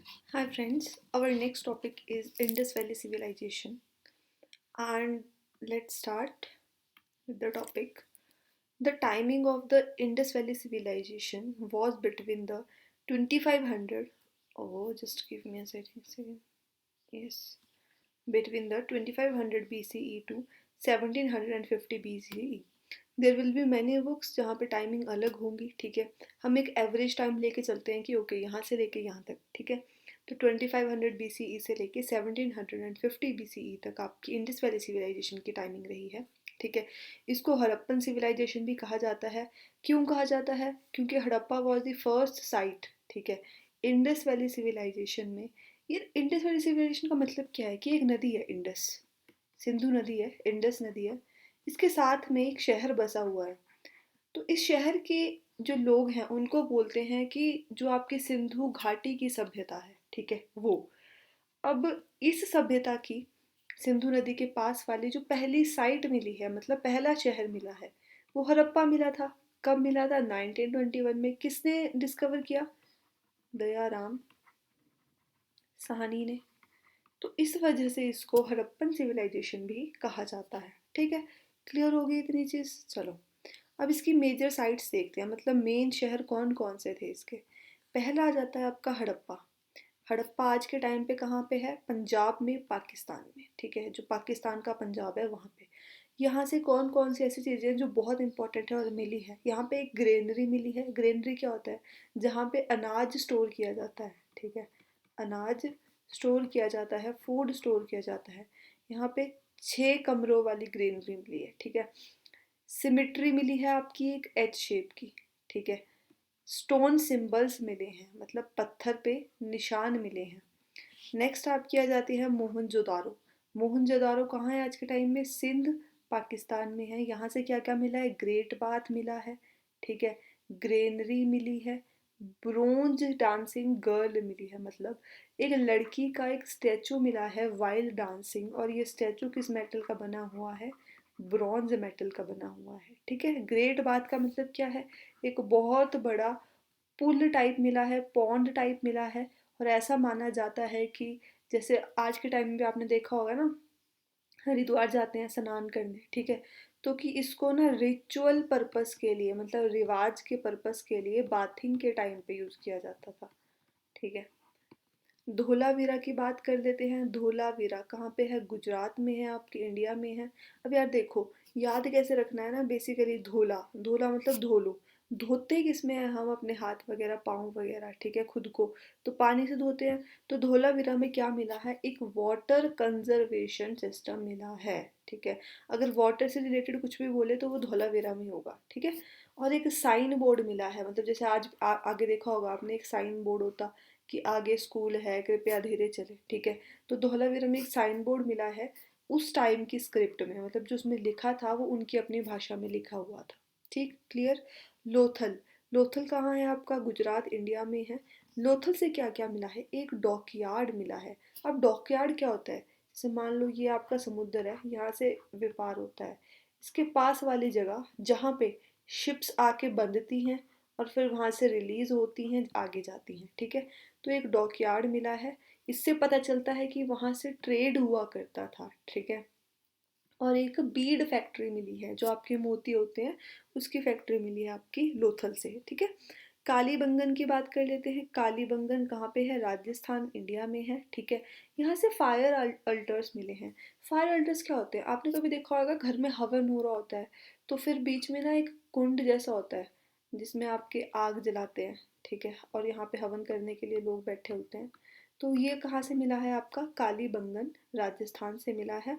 Hi friends, our next topic is Indus Valley Civilization, and let's start with the topic. The timing of the Indus Valley Civilization was between the 2500, oh just give me a second. Yes, between the 2500 BCE to 1750 BCE. There will be many books जहाँ पे timing अलग होंगी, ठीक है। हम एक average time लेके चलते हैं कि ओके यहाँ से लेके यहाँ तक, ठीक है। तो 2500 BCE से लेके 1750 BCE तक आपकी इंडस वैली सिविलाइजेशन की टाइमिंग रही है, ठीक है। इसको हड़प्पन सिविलाइजेशन भी कहा जाता है। क्यों कहा जाता है? क्योंकि Harappa was the first sight, ठीक है, इंडस वैली सिविलाइजेशन में। ये इंडस वैली सिविलाइजेशन का मतलब क्या है कि एक नदी है इंडस, सिंधु नदी है, इंडस नदी है, इसके साथ में एक शहर बसा हुआ है। तो इस शहर के जो लोग हैं उनको बोलते हैं कि जो आपकी सिंधु घाटी की सभ्यता है, ठीक है, वो। अब इस सभ्यता की सिंधु नदी के पास वाली जो पहली साइट मिली है, मतलब पहला शहर मिला है, वो हड़प्पा मिला था। कब मिला था? 1921 में। किसने डिस्कवर किया? दयाराम साहनी ने। तो इस वजह से इसको हड़प्पन सिविलाइजेशन भी कहा जाता है, ठीक है। क्लियर हो गई इतनी चीज़? चलो अब इसकी मेजर साइट्स देखते हैं, मतलब मेन शहर कौन कौन से थे इसके। पहला आ जाता है आपका हड़प्पा। हड़प्पा आज के टाइम पे कहाँ पे है? पंजाब में, पाकिस्तान में, ठीक है, जो पाकिस्तान का पंजाब है वहाँ पे। यहाँ से कौन कौन सी ऐसी चीज़ें हैं जो बहुत इंपॉर्टेंट है और मिली है? यहाँ पे एक ग्रेनरी मिली है। ग्रेनरी क्या होता है? जहाँ पे अनाज स्टोर किया जाता है, ठीक है, अनाज स्टोर किया जाता है, फूड स्टोर किया जाता है। यहाँ पे 6 कमरों वाली ग्रेनरी मिली है, ठीक है। सिमिट्री मिली है आपकी एक एच शेप की, ठीक है। स्टोन सिंबल्स मिले हैं, मतलब पत्थर पे निशान मिले हैं। नेक्स्ट आपकी आ जाती है मोहनजोदारो। मोहनजोदारो कहाँ है आज के टाइम में? सिंध, पाकिस्तान में है। यहाँ से क्या क्या मिला है? ग्रेट बाथ मिला है, ठीक है, ग्रेनरी मिली है, ब्रोंज डांसिंग गर्ल मिली है, मतलब एक लड़की का एक स्टैचू मिला है वाइल्ड डांसिंग, और ये स्टैचू किस मेटल का बना हुआ है? ब्रॉन्ज मेटल का बना हुआ है, ठीक है। ग्रेट बाथ का मतलब क्या है? एक बहुत बड़ा पुल टाइप मिला है, पॉन्ड टाइप मिला है। और ऐसा माना जाता है कि जैसे आज के टाइम में आपने देखा होगा ना, हरिद्वार जाते हैं स्नान करने, ठीक है, तो कि इसको ना रिचुअल पर्पस के लिए, मतलब रिवाज के पर्पस के लिए बाथिंग के टाइम पे यूज़ किया जाता था, ठीक है। धोलावीरा की बात कर लेते हैं। धोलावीरा कहाँ पे है? गुजरात में है, आपके इंडिया में है। अब यार देखो, याद कैसे रखना है ना, बेसिकली धोला, धोला मतलब धो लो। धोते किस में है हम? अपने हाथ वगैरह, पाँव वगैरह, ठीक है, खुद को तो पानी से धोते हैं। तो धोलावीरा में क्या मिला है? एक वाटर कंजर्वेशन सिस्टम मिला है, ठीक है। अगर वाटर से रिलेटेड कुछ भी बोले तो वो धोलावीरा में होगा, ठीक है। और एक साइन बोर्ड मिला है, मतलब जैसे आज आगे देखा होगा आपने, एक साइन बोर्ड होता कि आगे स्कूल है, कृपया धीरे चले, ठीक है। तो धौलावीरा में एक साइन बोर्ड मिला है उस टाइम की स्क्रिप्ट में, मतलब जो उसमें लिखा था वो उनकी अपनी भाषा में लिखा हुआ था, ठीक, क्लियर। लोथल। लोथल कहाँ है आपका? गुजरात, इंडिया में है। लोथल से क्या क्या मिला है? एक डॉकयार्ड मिला है। अब डॉकयार्ड क्या होता है? जैसे मान लो ये आपका समुद्र है, यहाँ से व्यापार होता है, इसके पास वाली जगह जहाँ पे शिप्स आके बंधती हैं और फिर वहाँ से रिलीज होती हैं, आगे जाती हैं, ठीक है। तो एक डॉकयार्ड मिला है। इससे पता चलता है कि वहाँ से ट्रेड हुआ करता था, ठीक है। और एक बीड फैक्ट्री मिली है, जो आपके मोती होते हैं उसकी फैक्ट्री मिली है आपकी लोथल से, ठीक है। कालीबंगन की बात कर लेते हैं। कालीबंगन कहाँ पे है? राजस्थान, इंडिया में है, ठीक है। यहाँ से फायर अल्टर्स मिले हैं। फायर अल्टर्स क्या होते हैं? आपने कभी देखा होगा घर में हवन हो रहा होता है, तो फिर बीच में ना एक कुंड जैसा होता है जिसमें आपके आग जलाते हैं, ठीक है, और यहाँ पे हवन करने के लिए लोग बैठे होते हैं। तो ये कहाँ से मिला है आपका? कालीबंगन, राजस्थान से मिला है।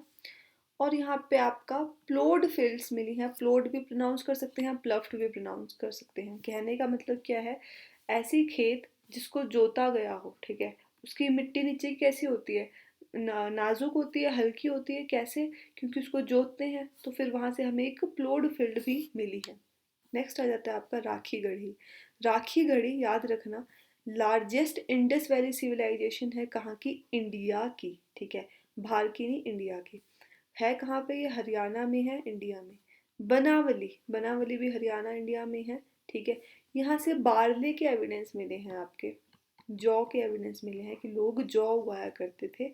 और यहाँ पे आपका प्लोड फील्ड्स मिली हैं। प्लोड भी प्रोनाउंस कर सकते हैं, प्लफ्ड भी प्रोनाउंस कर सकते हैं। कहने का मतलब क्या है? ऐसी खेत जिसको जोता गया हो, ठीक है, उसकी मिट्टी नीचे की कैसी होती है? नाजुक होती है, हल्की होती है। कैसे? क्योंकि उसको जोतते हैं, तो फिर वहाँ से हमें एक प्लोड फील्ड भी मिली है। नेक्स्ट आ जाता है आपका राखी गढ़ी। राखी गढ़ी याद रखना, लार्जेस्ट इंडस वैली सिविलाइजेशन है कहाँ की? इंडिया की, ठीक है, बाहर की नहीं, इंडिया की। है कहाँ पे? ये हरियाणा में है, इंडिया में। बनावली, बनावली भी हरियाणा, इंडिया में है, ठीक है। यहाँ से बारले के एविडेंस मिले हैं आपके, जौ के एविडेंस मिले हैं कि लोग जौ उगाया करते थे।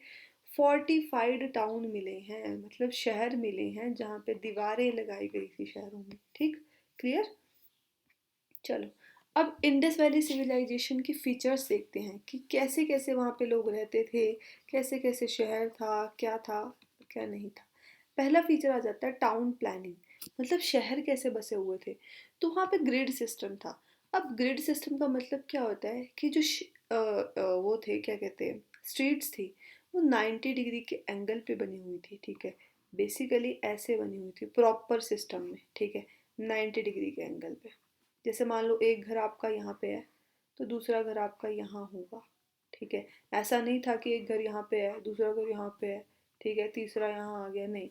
फोर्टिफाइड टाउन मिले हैं, मतलब शहर मिले हैं जहाँ पे दीवारें लगाई गई थी शहरों में। ठीक, क्लियर। चलो, अब इंडस वैली सिविलाइजेशन की फीचर्स देखते हैं कि कैसे कैसे वहाँ पे लोग रहते थे, कैसे कैसे शहर था क्या नहीं था। पहला फीचर आ जाता है टाउन प्लानिंग, मतलब शहर कैसे बसे हुए थे। तो वहाँ पे ग्रिड सिस्टम था। अब ग्रिड सिस्टम का मतलब क्या होता है कि जो वो थे, क्या कहते हैं, स्ट्रीट्स थी, वो 90 डिग्री के एंगल पे बनी हुई थी। ठीक है, बेसिकली ऐसे बनी हुई थी प्रॉपर सिस्टम में। ठीक है, 90 डिग्री के एंगल पे। जैसे मान लो एक घर आपका यहाँ पे है तो दूसरा घर आपका यहाँ होगा। ठीक है, ऐसा नहीं था कि एक घर यहाँ पे है दूसरा घर यहाँ पे है, ठीक है, तीसरा यहाँ आ गया, नहीं।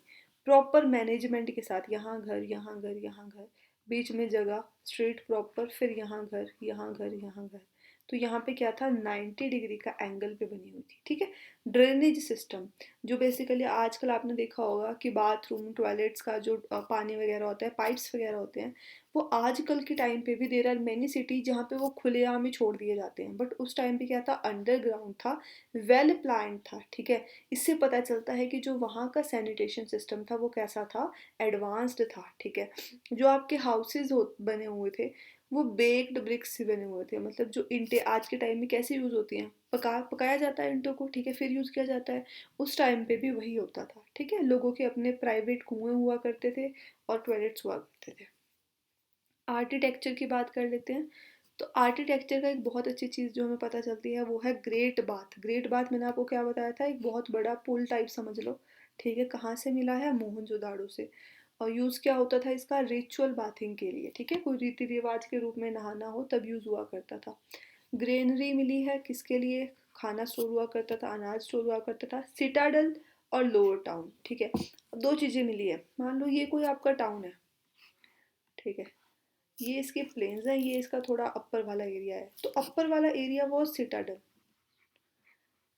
प्रॉपर मैनेजमेंट के साथ यहाँ घर यहाँ घर यहाँ घर, बीच में जगह, स्ट्रीट प्रॉपर, फिर यहाँ घर यहाँ घर यहाँ घर। तो यहाँ पे क्या था, 90 डिग्री का एंगल पे बनी हुई थी। ठीक है, ड्रेनेज सिस्टम, जो बेसिकली आजकल आपने देखा होगा कि बाथरूम टॉयलेट्स का जो पानी वगैरह होता है, पाइप्स वगैरह होते हैं, वो आजकल के टाइम पे भी देर आर मैनी सिटी जहाँ पे वो खुलेआम ही छोड़ दिए जाते हैं, बट उस टाइम पे क्या था, अंडरग्राउंड था, वेल प्लान्ड था। ठीक है, इससे पता चलता है कि जो वहाँ का सैनिटेशन सिस्टम था वो कैसा था, एडवांस्ड था। ठीक है, जो आपके हाउसेज बने हुए थे वो बेक्ड ब्रिक्स से बने हुए थे, मतलब जो ईंटें आज के टाइम में कैसे यूज़ होती हैं, पकाया जाता है ईंटों को, ठीक है, फिर यूज़ किया जाता है। उस टाइम पे भी वही होता था। ठीक है, लोगों के अपने प्राइवेट कुएं हुआ करते थे और टॉयलेट्स हुआ करते थे। आर्किटेक्चर की बात कर लेते हैं। तो आर्किटेक्चर का एक बहुत अच्छी चीज़ जो हमें पता चलती है वो है ग्रेट बाथ। ग्रेट बाथ मैंने आपको क्या बताया था, एक बहुत बड़ा पूल टाइप समझ लो। ठीक है, कहाँ से मिला है, मोहनजोदाड़ो से। और यूज़ क्या होता था इसका, रिचुअल बाथिंग के लिए। ठीक है, कोई रीति रिवाज के रूप में नहाना हो तब यूज़ हुआ करता था। ग्रेनरी मिली है, किसके लिए, खाना स्टोर हुआ करता था, अनाज स्टोर हुआ करता था। सिटाडल और लोअर टाउन। ठीक है, अब दो चीज़ें मिली है। मान लो ये कोई आपका टाउन है, ठीक है, ये इसके प्लेन्स हैं, ये इसका थोड़ा अपर वाला एरिया है, तो अपर वाला एरिया वो सिटाडल।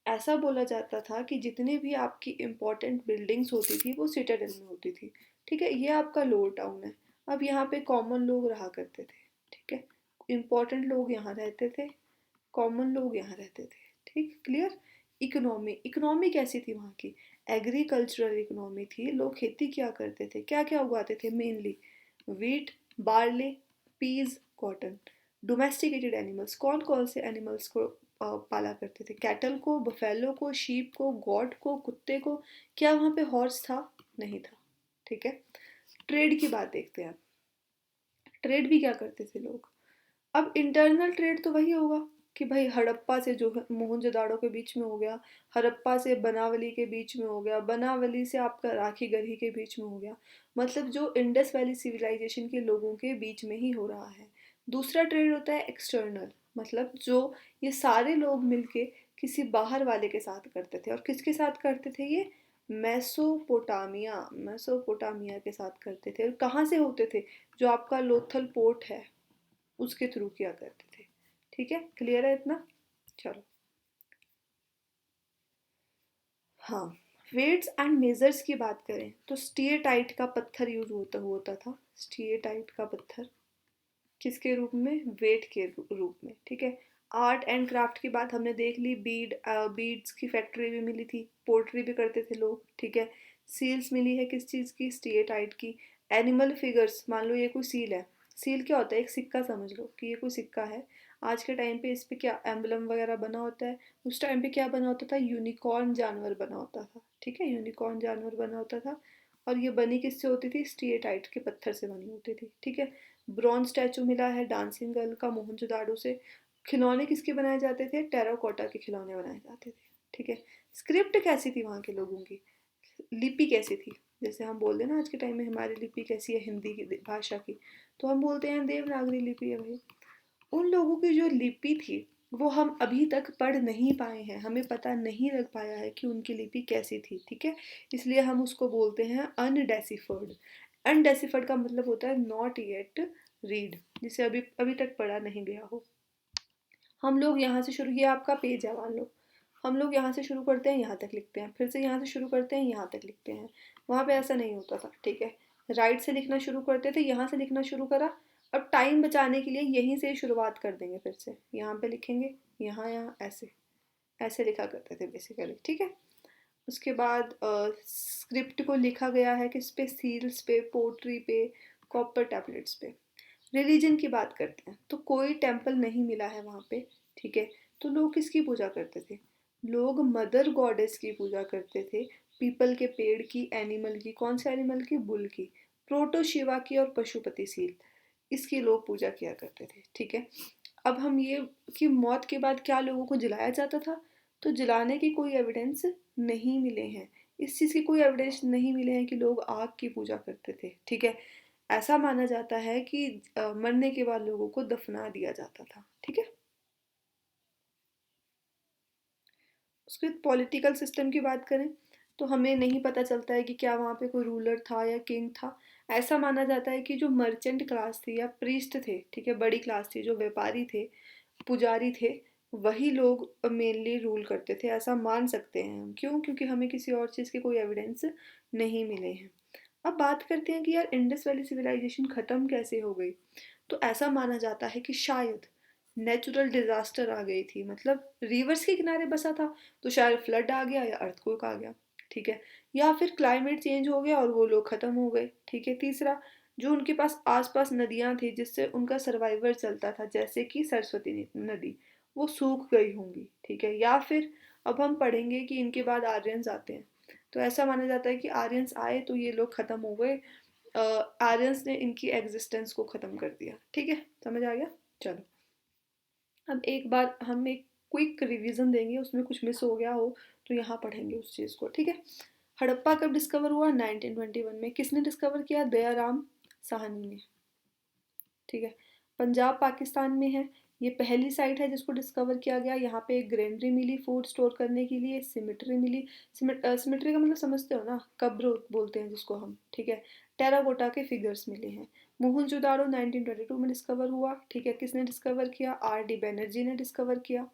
ऐसा बोला जाता था कि जितने भी आपकी इम्पोर्टेंट बिल्डिंग्स होती थी वो सिटाडल में होती थी। ठीक है, ये आपका लोअर टाउन है। अब यहाँ पे कॉमन लोग रहा करते थे। ठीक है, इम्पोर्टेंट लोग यहाँ रहते थे, कॉमन लोग यहाँ रहते थे। ठीक, क्लियर। इकोनॉमी, इकोनॉमी कैसी थी वहाँ की, एग्रीकल्चरल इकोनॉमी थी। लोग खेती क्या करते थे, क्या क्या उगाते थे, mainly wheat, barley, peas, cotton. Domesticated animals, कौन कौन से एनिमल्स को पाला करते थे, कैटल को, बफेलो को, शीप को, गॉट को, कुत्ते को। क्या वहाँ पे हॉर्स था, नहीं था। ठीक है, ट्रेड की बात देखते हैं। ट्रेड भी क्या करते थे लोग। अब इंटरनल ट्रेड तो वही होगा कि भाई हड़प्पा से जो है मोहनजोदाड़ो के बीच में हो गया, हड़प्पा से बनावली के बीच में हो गया, बनावली से आपका राखी गढ़ी के बीच में हो गया, मतलब जो इंडस वैली सिविलाइजेशन के लोगों के बीच में ही हो रहा है। दूसरा ट्रेड होता है एक्सटर्नल, मतलब जो ये सारे लोग मिलके किसी बाहर वाले के साथ करते थे। और किसके साथ करते थे ये, मेसोपोटामिया के साथ करते थे। और कहाँ से होते थे, जो आपका लोथल पोर्ट है उसके थ्रू किया करते थे। ठीक है, क्लियर है इतना। चलो, हाँ, वेट्स एंड मेजर्स की बात करें तो स्टीएटाइट का पत्थर यूज होता था। स्टीएटाइट का पत्थर किसके रूप में, वेट के रूप में। ठीक है, आर्ट एंड क्राफ्ट की बात हमने देख ली, बीड्स की फैक्ट्री भी मिली थी, पोर्ट्री भी करते थे लोग। ठीक है, सील्स मिली है, किस चीज़ की, स्टीएटाइट की। एनिमल फिगर्स, मान लो ये कोई सील है, सील क्या होता है, एक सिक्का समझ लो कि ये कोई सिक्का है। आज के टाइम पे इस पे क्या एम्बलम वगैरह बना होता है, उस टाइम पे क्या बना होता था, यूनिकॉर्न जानवर बना होता था। ठीक है, यूनिकॉर्न जानवर बना होता था। और ये बनी किससे होती थी, स्टीएटाइट के पत्थर से बनी होती थी। ठीक है, ब्रॉन्ज स्टैचू मिला है डांसिंग गर्ल का मोहनजोदाड़ो से। खिलौने किसके बनाए जाते थे, टेराकोटा के खिलौने बनाए जाते थे। ठीक है, स्क्रिप्ट कैसी थी वहाँ के लोगों की, लिपि कैसी थी। जैसे हम बोलते हैं ना आज के टाइम में हमारी लिपि कैसी है हिंदी की भाषा की, तो हम बोलते हैं देवनागरी लिपि है भाई। उन लोगों की जो लिपि थी वो हम अभी तक पढ़ नहीं पाए हैं, हमें पता नहीं लग पाया है कि उनकी लिपि कैसी थी। ठीक है, इसलिए हम उसको बोलते हैं अनडेसिफर्ड। अनडेसिफर्ड का मतलब होता है नॉट येट रीड, जिसे अभी अभी तक पढ़ा नहीं गया हो। हम लोग यहाँ से शुरू, ये आपका पेज है मान लो, हम लोग यहाँ से शुरू करते हैं यहाँ तक लिखते हैं, फिर से यहाँ से शुरू करते हैं यहाँ तक लिखते हैं। वहाँ पे ऐसा नहीं होता था। ठीक है, राइट से लिखना शुरू करते थे, यहाँ से लिखना शुरू करा, अब टाइम बचाने के लिए यहीं से शुरुआत कर देंगे, फिर से यहाँ पे लिखेंगे, यहाँ यहाँ ऐसे ऐसे लिखा करते थे बेसिकली, ठीक है। उसके बाद स्क्रिप्ट को लिखा गया है किस पे, सील्स पे, पोट्री पे, कॉपर टैबलेट्स पे। रिलीजन की बात करते हैं तो कोई टेम्पल नहीं मिला है वहाँ पे, ठीक है। तो लोग किसकी पूजा करते थे, लोग मदर गॉडेस की पूजा करते थे, पीपल के पेड़ की, एनिमल की, कौन से एनिमल की, बुल की, प्रोटो शिवा की और पशुपति सील, इसकी लोग पूजा किया करते थे, ठीक है। अब हम ये कि मौत के बाद क्या लोगों को जलाया जाता था, तो जलाने की कोई एविडेंस नहीं मिले हैं, इस चीज़ के कोई एविडेंस नहीं मिले हैं कि लोग आग की पूजा करते थे, ठीक है। ऐसा माना जाता है कि मरने के बाद लोगों को दफना दिया जाता था, ठीक है। उसके बाद पॉलिटिकल सिस्टम की बात करें तो हमें नहीं पता चलता है कि क्या वहाँ पे कोई रूलर था या किंग था। ऐसा माना जाता है कि जो मर्चेंट क्लास थी या प्रीस्ट थे, ठीक है, बड़ी क्लास थी, जो व्यापारी थे, पुजारी थे, वही लोग मेनली रूल करते थे, ऐसा मान सकते हैं हम। क्यों? क्योंकि हमें किसी और चीज़ के कोई एविडेंस नहीं मिले हैं। अब बात करते हैं कि यार इंडस वैली सिविलाइजेशन ख़त्म कैसे हो गई। तो ऐसा माना जाता है कि शायद नेचुरल डिजास्टर आ गई थी, मतलब रिवर्स के किनारे बसा था तो शायद फ्लड आ गया या अर्थक्वेक आ गया, ठीक है, या फिर क्लाइमेट चेंज हो गया और वो लोग खत्म हो गए, ठीक है। तीसरा, जो उनके पास आसपास नदियां थी जिससे उनका सर्वाइवल चलता था, जैसे कि सरस्वती नदी, वो सूख गई होंगी, ठीक है। या फिर अब हम पढ़ेंगे कि इनके बाद आर्यंस आते हैं, तो ऐसा माना जाता है कि आर्यंस आए तो ये लोग खत्म हो गए, आर्यंस ने इनकी एग्जिस्टेंस को ख़त्म कर दिया, ठीक है, समझ आ गया। चलो, अब एक बार हम एक क्विक रिवीजन देंगे, उसमें कुछ मिस हो गया हो तो यहाँ पढ़ेंगे उस चीज़ को, ठीक है। हड़प्पा कब डिस्कवर हुआ, 1921 में। किसने डिस्कवर किया, दयाराम साहनी ने, ठीक है। पंजाब पाकिस्तान में है, ये पहली साइट है जिसको डिस्कवर किया गया। यहाँ पे एक ग्रेनरी मिली फूड स्टोर करने के लिए, सिमिट्री मिली, सिमिट्री का मतलब समझते हो ना, कब्र बोलते हैं जिसको हम, ठीक है। टेराकोटा के फिगर्स मिले हैं। मोहनजोदाड़ो 1922 में डिस्कवर हुआ, ठीक है। किसने डिस्कवर किया, आर डी बैनर्जी ने डिस्कवर किया।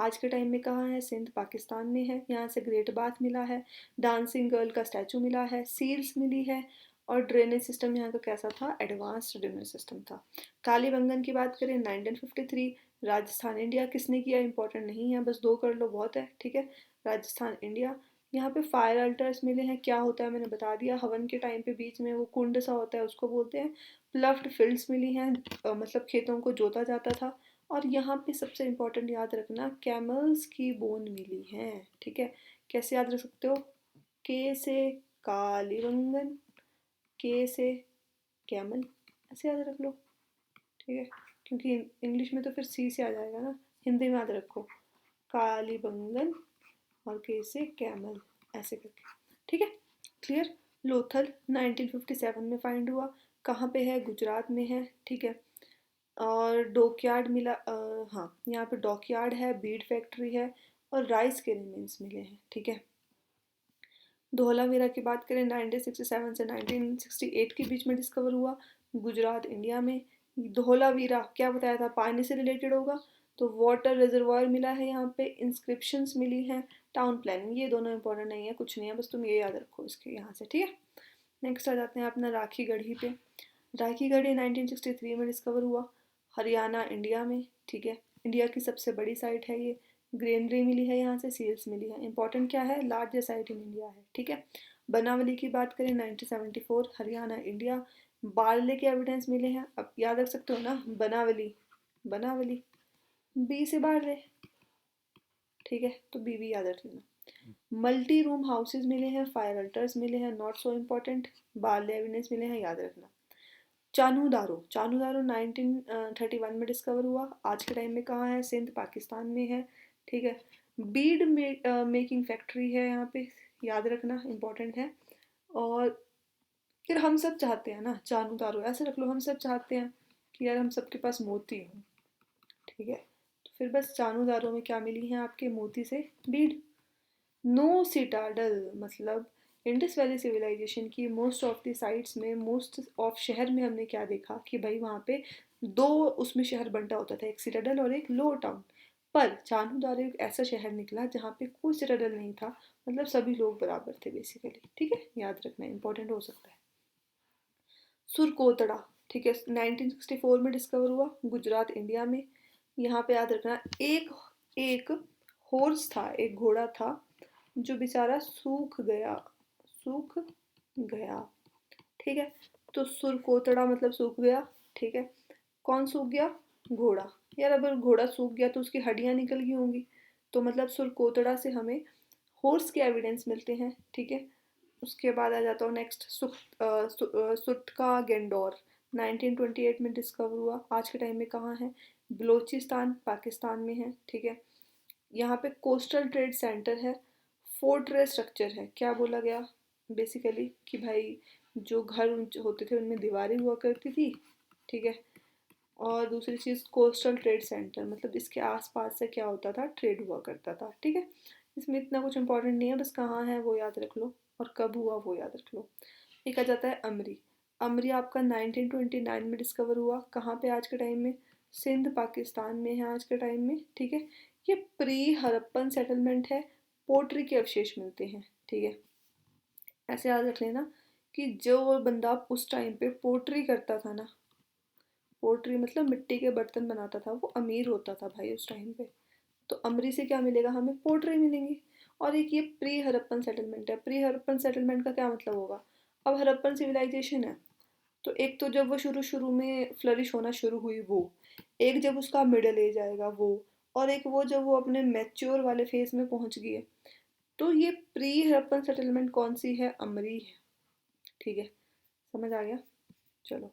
आज के टाइम में कहाँ है, सिंध पाकिस्तान में है, यहाँ से ग्रेट बाथ मिला है, डांसिंग गर्ल का स्टैचू मिला है, सील्स मिली है, और ड्रेनेज सिस्टम यहाँ का कैसा था, एडवांस्ड ड्रेनेज सिस्टम था। कालीबंगन की बात करें 1953, राजस्थान इंडिया किसने किया इंपॉर्टेंट नहीं है, बस दो कर लो बहुत है, ठीक है। राजस्थान इंडिया। यहाँ पे फायर अल्टर्स मिले हैं, क्या होता है मैंने बता दिया, हवन के टाइम पे बीच में वो कुंड सा होता है उसको बोलते हैं। प्लफ्ड फील्ड्स मिली हैं, मतलब खेतों को जोता जाता था। और यहाँ पे सबसे इम्पोर्टेंट याद रखना, कैमल्स की बोन मिली है, ठीक है। कैसे याद रख सकते हो, के से कालीबंगन, के से कैमल, ऐसे याद रख लो, ठीक है। क्योंकि इंग्लिश में तो फिर सी से आ जाएगा ना, हिंदी में याद रखो, कालीबंगन और के से कैमल, ऐसे करके, ठीक है। क्लियर। लोथल 1957 में फाइंड हुआ, कहाँ पे है, गुजरात में है, ठीक है। और डॉकयार्ड मिला, हाँ यहाँ पे डॉकयार्ड है, बीड फैक्ट्री है, और राइस के रिमेन्स मिले हैं, ठीक है। धोलावीरा की बात करें 1967 से 1968 के बीच में डिस्कवर हुआ, गुजरात इंडिया में। धोलावीरा क्या बताया था, पानी से रिलेटेड होगा, तो वाटर रिजर्वायर मिला है यहाँ पे, इंस्क्रिप्शंस मिली हैं, टाउन प्लानिंग, ये दोनों इंपॉर्टेंट नहीं है, कुछ नहीं है, बस तुम ये याद रखो इसके यहाँ से, ठीक है। नेक्स्ट आ जाते हैं अपना राखी गढ़ी पे। राखी गढ़ी 1963 में डिस्कवर हुआ, हरियाणा इंडिया में, ठीक है। इंडिया की सबसे बड़ी साइट है ये, ग्रेनरी मिली है यहाँ से, सील्स मिली है। इंपॉर्टेंट क्या है, लार्जेस्ट साइट इन इंडिया है, ठीक है। बनावली की बात करें 1974, हरियाणा इंडिया। बारले के एविडेंस मिले हैं, अब याद रख सकते हो ना, बनावली, बनावली, बी से बारले, ठीक है, तो बी भी याद रख लेना। मल्टी रूम हाउसेज मिले हैं, फायर अल्टर्स मिले हैं, not so important, barley evidence मिले हैं, याद रखना। चानू दारो, चानू दारो 1931 में डिस्कवर हुआ, आज के टाइम में कहाँ है, सिंध पाकिस्तान में है, ठीक है। बीड मेकिंग फैक्ट्री है यहाँ पे, याद रखना, इम्पोर्टेंट है। और फिर हम सब चाहते हैं ना, चानू दारो ऐसे रख लो, हम सब चाहते हैं कि यार हम सबके पास मोती हो, ठीक है। तो फिर बस चानू दारो में क्या मिली हैं आपके, मोती से बीड। नो सिटाडल, मतलब इंडस वैली सिविलाइजेशन की मोस्ट ऑफ द साइट्स में, मोस्ट ऑफ शहर में हमने क्या देखा कि भाई वहाँ पे दो उसमें शहर बंटा होता था, एक सिटाडल और एक लोअर टाउन। पर चांदूदारो एक ऐसा शहर निकला जहाँ पे कोई सिटाडल नहीं था, मतलब सभी लोग बराबर थे बेसिकली, ठीक है, याद रखना इंपॉर्टेंट हो सकता है। सुरकोतड़ा, ठीक है, 1964 में डिस्कवर हुआ, गुजरात इंडिया में। यहाँ पे याद रखना, एक एक हॉर्स था, एक घोड़ा था जो बेचारा सूख गया। ठीक है, तो सुरकोतड़ा मतलब सूख गया। ठीक है, कौन सूख गया? घोड़ा। यार अगर घोड़ा सूख गया तो उसकी हड्डियां निकल गई होंगी, तो मतलब सुरकोतड़ा से हमें हॉर्स के एविडेंस मिलते हैं। ठीक है, उसके बाद आ जाता हूँ नेक्स्ट, सुटका गेंडोर 1928 में डिस्कवर हुआ। आज के टाइम में कहाँ है? बलोचिस्तान पाकिस्तान में है। ठीक है, यहाँ पे कोस्टल ट्रेड सेंटर है, फोर्ट्रेस स्ट्रक्चर है। क्या बोला गया बेसिकली कि भाई जो घर होते थे उनमें दीवारें हुआ करती थी। ठीक है, और दूसरी चीज़ कोस्टल ट्रेड सेंटर, मतलब इसके आसपास से क्या होता था? ट्रेड हुआ करता था। ठीक है, इसमें इतना कुछ इंपॉर्टेंट नहीं है, बस कहाँ है वो याद रख लो और कब हुआ वो याद रख लो। एक आ जाता है अमरी। अमरी आपका 1929 में डिस्कवर हुआ। कहाँ पे आज के टाइम में? सिंध पाकिस्तान में है आज के टाइम में। ठीक है, ये प्री हड़प्पन सेटलमेंट है, पोट्री के अवशेष मिलते हैं। ठीक है, ऐसे याद रख लेना कि जो बंदा उस टाइम पे पोट्री करता था ना, पोट्री मतलब मिट्टी के बर्तन बनाता था, वो अमीर होता था भाई उस टाइम पे। तो अमरी से क्या मिलेगा? हमें पोट्री मिलेंगी। और एक ये प्री हड़प्पन सेटलमेंट है। प्री हड़प्पन सेटलमेंट का क्या मतलब होगा? अब हड़प्पन सिविलाइजेशन है, तो एक तो जब वो शुरू शुरू में फ्लरिश होना शुरू हुई वो, एक जब उसका मिडल एज आएगा वो, और एक वो जब वो अपने मैच्योर वाले फेज में पहुंच गई है। तो ये प्री हड़प्पन सेटलमेंट कौन सी है? अमरी है। ठीक है, समझ आ गया? चलो,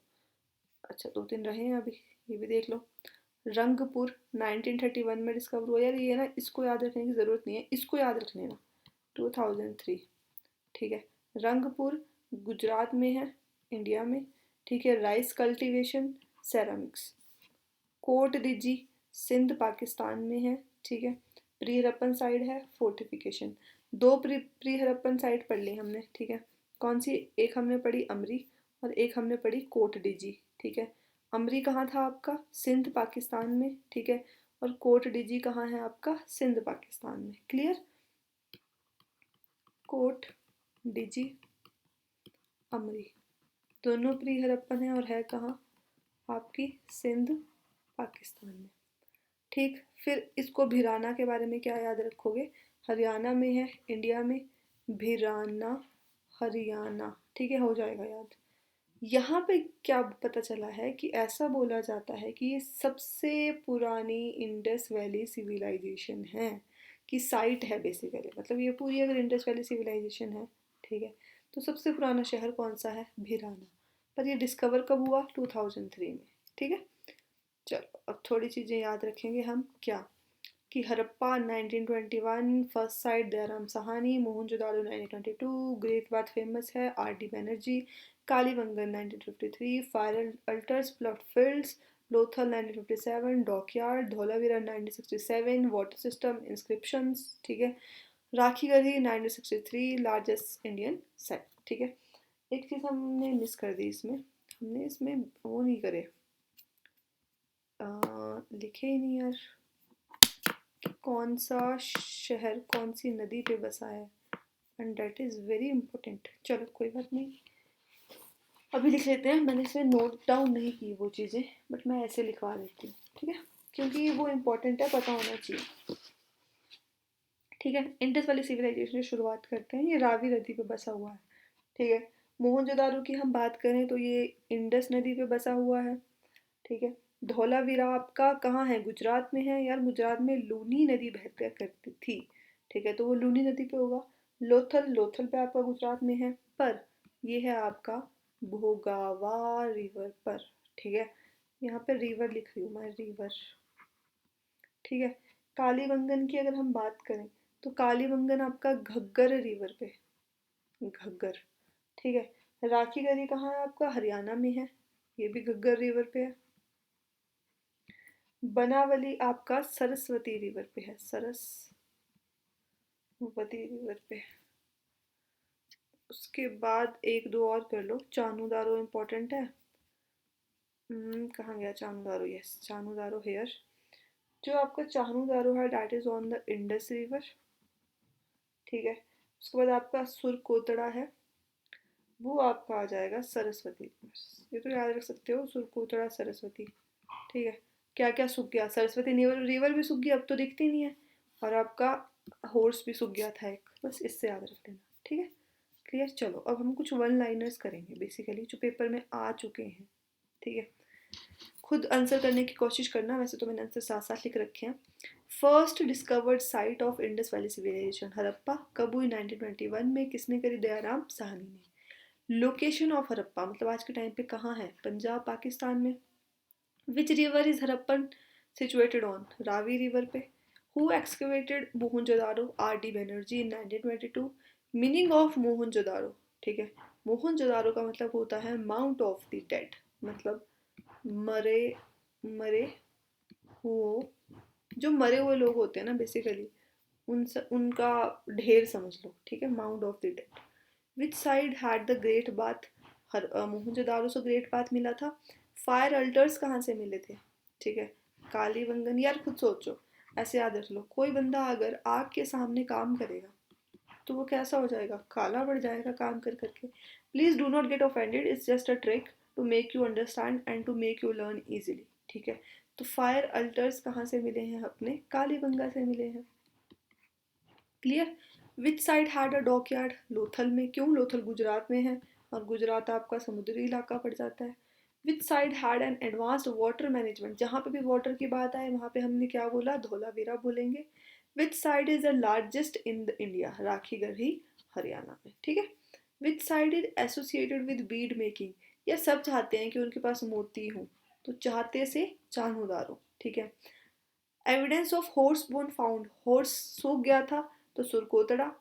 अच्छा दो तीन रहे हैं अभी, ये भी देख लो। रंगपुर 1931 में डिस्कवर हुआ। यार ये ना, इसको याद रखने की ज़रूरत नहीं है, इसको याद रख लेना, 2003। ठीक है, रंगपुर गुजरात में है, इंडिया में। ठीक है, rice cultivation, ceramics. Kot Diji Sindh Pakistan में है। ठीक है, प्री हड़प्पन साइड है, फोर्टिफिकेशन। दो प्री हड़प्पन साइड पढ़ ली हमने। ठीक है, कौन सी? एक हमने पढ़ी अमरी और एक हमने पढ़ी कोट डिजी। ठीक है, अमरी कहाँ था आपका? सिंध पाकिस्तान में। ठीक है, और कोट डिजी कहाँ है आपका? सिंध पाकिस्तान में। क्लियर? कोट डिजी अमरी दोनों प्री हड़प्पन है और है कहाँ? आपकी सिंध पाकिस्तान में। ठीक, फिर इसको भिराना के बारे में क्या याद रखोगे? हरियाणा में है, इंडिया में। भिराना हरियाणा। ठीक है, हो जाएगा याद। यहाँ पे क्या पता चला है कि ऐसा बोला जाता है कि ये सबसे पुरानी इंडस वैली सिविलाइजेशन है, कि साइट है बेसिकली, मतलब ये पूरी अगर इंडस वैली सिविलाइजेशन है, ठीक है, तो सबसे पुराना शहर कौन सा है? भिराना। पर ये डिस्कवर कब हुआ? 2003 में। ठीक है, चलो अब थोड़ी चीज़ें याद रखेंगे हम। क्या? कि Harappa 1921, first sight Dayaram Sahni, Mohenjodaro 1922, great बात फेमस है, are D Banerjee. Kalibangan 1953, fire altars plot fields, Lothal 1957, dockyard, Dholavira 1967, water system inscriptions. ठीक है, Rakhi Garhi 1963, largest Indian site. ठीक है, एक चीज़ हमने मिस कर दी इसमें, हमने इसमें वो नहीं करे, लिखे ही नहीं यार, कौन सा शहर कौन सी नदी पे बसा है, and that is very important. चलो कोई बात नहीं, अभी लिख लेते हैं। मैंने इसमें नोट डाउन नहीं की वो चीज़ें, बट मैं ऐसे लिखवा देती हूँ। ठीक है, क्योंकि वो इम्पोर्टेंट है, पता होना चाहिए। ठीक है, इंडस वाली सिविलाइजेशन की शुरुआत करते हैं। ये रावी नदी पे बसा हुआ है। ठीक है, मोहनजोदारो की हम बात करें तो ये इंडस नदी पे बसा हुआ है। ठीक है, धौलावीरा आपका कहाँ है? गुजरात में है। यार गुजरात में लूनी नदी बहकर करती थी। ठीक है, तो वो लूनी नदी पे होगा। लोथल, लोथल पे आपका गुजरात में है, पर ये है आपका भोगावा रिवर पर। ठीक है, यहाँ पे रिवर लिख रही हूँ मैं, रिवर। ठीक है, कालीबंगन की अगर हम बात करें तो कालीबंगन आपका घग्गर रिवर पे, घग्गर। ठीक है, राखी गढ़ी कहाँ है आपका? हरियाणा में है, ये भी घग्गर रिवर पे है। बनावली आपका सरस्वती रिवर पे है, सरस्वती रिवर पे। उसके बाद एक दो और कर लो। चानूदारो इम्पोर्टेंट है। कहाँ गया चानूदारो? Yes, चानूदारो hair. जो आपका चानूदारो है that is on the Indus river. ठीक है, उसके बाद आपका सुरकोतड़ा है, वो आपका आ जाएगा सरस्वती। बस ये तो याद रख सकते हो, सुरकोतड़ा सरस्वती। ठीक है। क्या क्या सूख गया? सरस्वती रिवर, रिवर भी सूख गई, अब तो दिखती नहीं है। और आपका हॉर्स भी सूख गया था एक, बस इससे याद रख लेना। ठीक है। क्लियर। चलो अब हम कुछ वन लाइनर्स करेंगे बेसिकली, जो पेपर में आ चुके हैं। ठीक है। खुद आंसर करने की कोशिश करना, वैसे तो मैंने आंसर साथ साथ लिख रखे हैं। First discovered site of Indus valley civilisation Harappa कब हुई? 1921 में। किसने करी? दयाराम साहनी ने। लोकेशन ऑफ हड़प्पा मतलब आज के टाइम पे कहाँ है? पंजाब पाकिस्तान में। Which river is Harappan situated on? Ravi river पे। Who excavated Mohenjodaro? R D Banerjee in 1922। Meaning of Mohenjodaro. ठीक है। मोहनजोदारो का मतलब होता है माउंट ऑफ द डेड, मतलब मरे, मरे हुओं, जो मरे हुए लोग होते हैं ना बेसिकली, उनका ढेर समझ लो। ठीक है। Mount of the dead. Which side had the great bath? हर मोहनजोदारो से ग्रेट बाथ मिला था। फायर अल्टर्स कहाँ से मिले थे? ठीक है। कालीबंगन। यार खुद सोचो, ऐसे याद रख लो, कोई बंदा अगर आग के सामने काम करेगा तो वो कैसा हो जाएगा? काला पड़ जाएगा काम कर करके। Please do not get offended, it's just a trick to make you understand and to make you learn easily. ठीक है। तो फायर अल्टर्स कहाँ से मिले हैं? अपने कालीबंगा से मिले हैं। Clear. Which side had a dockyard? Lothal में। क्यों? लोथल गुजरात में है, और गुजरात आपका समुद्री इलाका पड़ जाता है। Which side had an advanced water management? जहाँ पे भी वाटर की बात आए वहाँ पे हमने क्या बोला? धोलावीरा बोलेंगे। Which site is the largest in the India? Rakhigarhi Haryana में। ठीक है। Which site is associated with bead making? या सब चाहते हैं कि उनके पास मोती हो, तो चाहते से चांदूदार हो। ठीक है। Evidence of horse bone found? Horse सूख गया था तो Surkotada.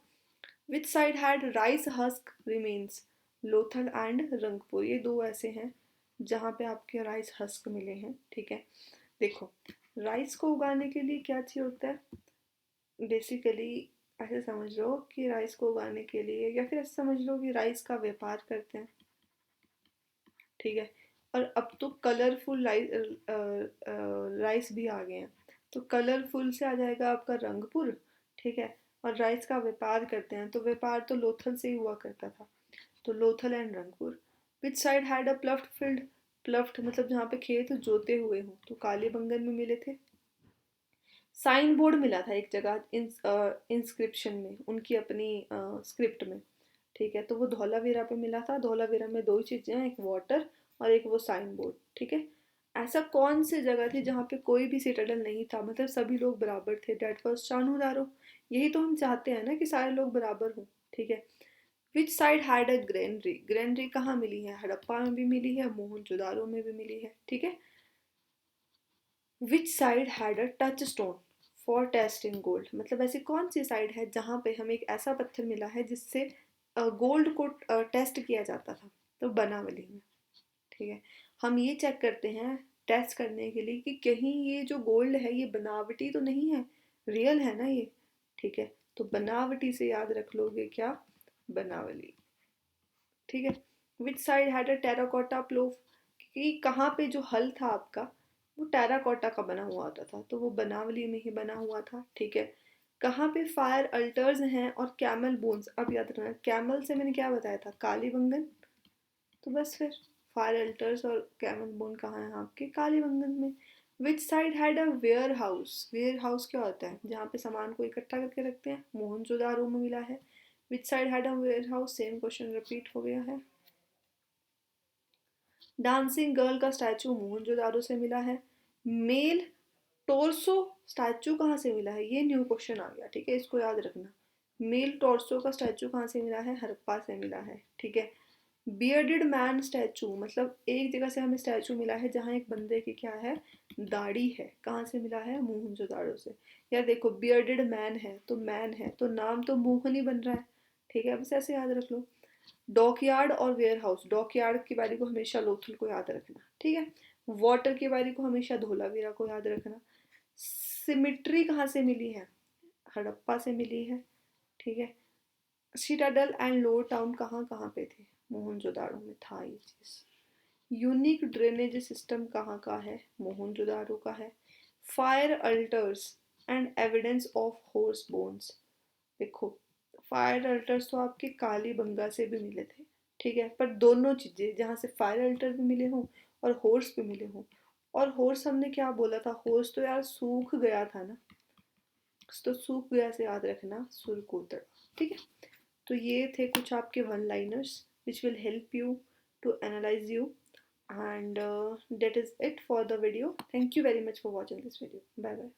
Which side had rice husk remains? Lothal and Rangpur. ये दो ऐसे हैं जहाँ पे आपके राइस हस्क मिले हैं। ठीक है। देखो, राइस को उगाने के लिए क्या चाहिए होता है बेसिकली? ऐसे समझ लो कि राइस को उगाने के लिए, या फिर ऐसे समझ लो कि राइस का व्यापार करते हैं। ठीक है। और अब तो कलरफुल राइस भी आ गए हैं, तो कलरफुल से आ जाएगा आपका रंगपुर। ठीक है। और राइस का व्यापार करते हैं, तो व्यापार तो लोथल से ही हुआ करता था, तो Lothal and Rangpur. Which side had a ploughed field? Ploughed मतलब जहाँ पे खेत जोते हुए हों, तो कालीबंगन में मिले थे। साइन बोर्ड मिला था एक जगह इंस्क्रिप्शन में, उनकी अपनी स्क्रिप्ट में। ठीक है। तो वो धौलावीरा पे मिला था। धौलावीरा में दो ही चीज़ें हैं, एक वाटर और एक वो साइन बोर्ड। ठीक है। ऐसा कौन सी जगह थी जहाँ पे कोई भी सिटाडल नहीं था, मतलब सभी लोग बराबर थे? That was Chanhudaro. यही तो हम चाहते हैं ना, कि सारे लोग बराबर हों। ठीक है। Which side had a granary? Granary कहाँ मिली है? हड़प्पा में भी मिली है, मोहनजोदारो में भी मिली है। ठीक है। Which side had a touch stone for testing gold? मतलब ऐसी कौन सी साइड है जहाँ पे हमें एक ऐसा पत्थर मिला है जिससे गोल्ड को टेस्ट किया जाता था? तो बनावली में। ठीक है। हम ये चेक करते हैं टेस्ट करने के लिए कि कहीं ये जो गोल्ड है ये बनावटी तो नहीं है, रियल है ना ये। ठीक है। तो बनावटी से याद रख लोगे क्या? बनावली। ठीक है। Which side had a terracotta plough? कि कहाँ पे जो हल था आपका वो टेराकोटा का बना हुआ होता था, तो वो बनावली में ही बना हुआ था। ठीक है। कहाँ पे फायर अल्टर्स हैं और कैमल बोन्स? अब याद रखना, कैमल से मैंने क्या बताया था? कालीबंगन। तो बस फिर फायर अल्टर्स और कैमल बोन कहाँ है? आपके कालीबंगन में। Which side had a warehouse? Warehouse क्या होता है? जहाँ पे सामान को इकट्ठा करके रखते हैं, मोहनजोदारो में मिला है। Which side had a warehouse? Same question repeat हो गया है। डांसिंग गर्ल का स्टैचू मोहनजोदारो से मिला है। मेल टोर्सो स्टैचू कहाँ से मिला है? ये न्यू क्वेश्चन आ गया। ठीक है। इसको याद रखना। मेल टोर्सो का स्टैचू कहाँ से मिला है? हड़प्पा से मिला है। ठीक है। बियर्डेड मैन स्टैचू मतलब एक जगह से हमें स्टैचू मिला है जहाँ एक बंदे की क्या है? दाढ़ी है। कहाँ से मिला है? मोहनजोदाड़ो से। यार देखो, बियर्डेड मैन है तो मैन है तो नाम तो मोहन ही बन रहा है। ठीक है। बस ऐसे याद रख लो। डॉकयार्ड और वेयर हाउस, डॉकयार्ड की बारी को हमेशा लोथल को याद रखना। ठीक है। वाटर की बारी को हमेशा धोलावीरा को याद रखना। सिमिट्री कहाँ से मिली है? हड़प्पा से मिली है। ठीक है। सिटाडल एंड लोअर टाउन कहाँ कहाँ पे थे? मोहनजोदाड़ो में था ये चीज़। यूनिक ड्रेनेज सिस्टम कहाँ का है? मोहनजोदाड़ो का है। Fire altars and evidence of horse bones. देखो, फायर अल्टर्स तो आपके कालीबंगा से भी मिले थे। ठीक है, पर दोनों चीज़ें जहाँ से फायर अल्टर भी मिले हों और हॉर्स भी मिले हों। और हॉर्स हमने क्या बोला था, हॉर्स तो यार सूख गया था ना, तो सूख गया से याद रखना सुर कोतड़। ठीक है, तो ये थे कुछ आपके one liners which will help you to analyse you, and that is it for the video. Thank you very much for watching this video. Bye bye.